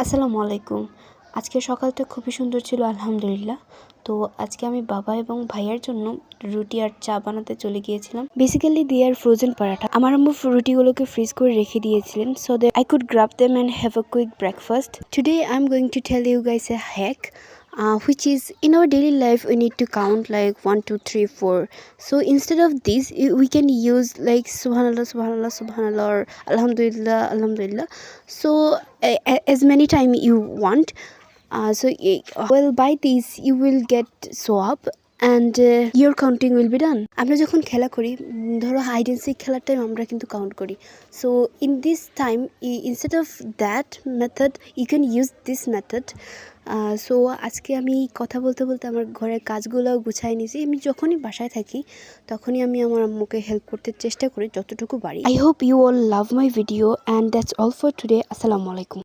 আসসালামু আলাইকুম। আজকে সকালটা খুবই সুন্দর ছিল আলহামদুলিল্লাহ। তো আজকে আমি বাবা এবং ভাইয়ার জন্য রুটি আর চা বানাতে চলে গিয়েছিলাম। Basically they are frozen paratha. আমার আম্মু রুটিগুলোকে ফ্রিজ করে রেখে দিয়েছিলেন so that I could grab them and have a quick breakfast. Today I'm going to tell you guys a hack which is in our daily life we need to count like 1 2 3 4. So instead of this we can use like subhanallah subhanallah subhanallah or alhamdulillah alhamdulillah. So as many time you want. Well, by these you will get swap and your counting will be done. আমরা যখন খেলা করি ধরো hide and seek খেলার time আমরা কিন্তু count করি। So in this time instead of that method you can use this method. সো আজকে আমি কথা বলতে বলতে আমার ঘরের কাজগুলোও গুছাই নিয়েছি। আমি যখনই বাসায় থাকি তখনই আমি আমার আম্মুকে হেল্প করতে চেষ্টা করি যতটুকু পারি। I hope you all love my video and that's all for today. আসসালামু আলাইকুম।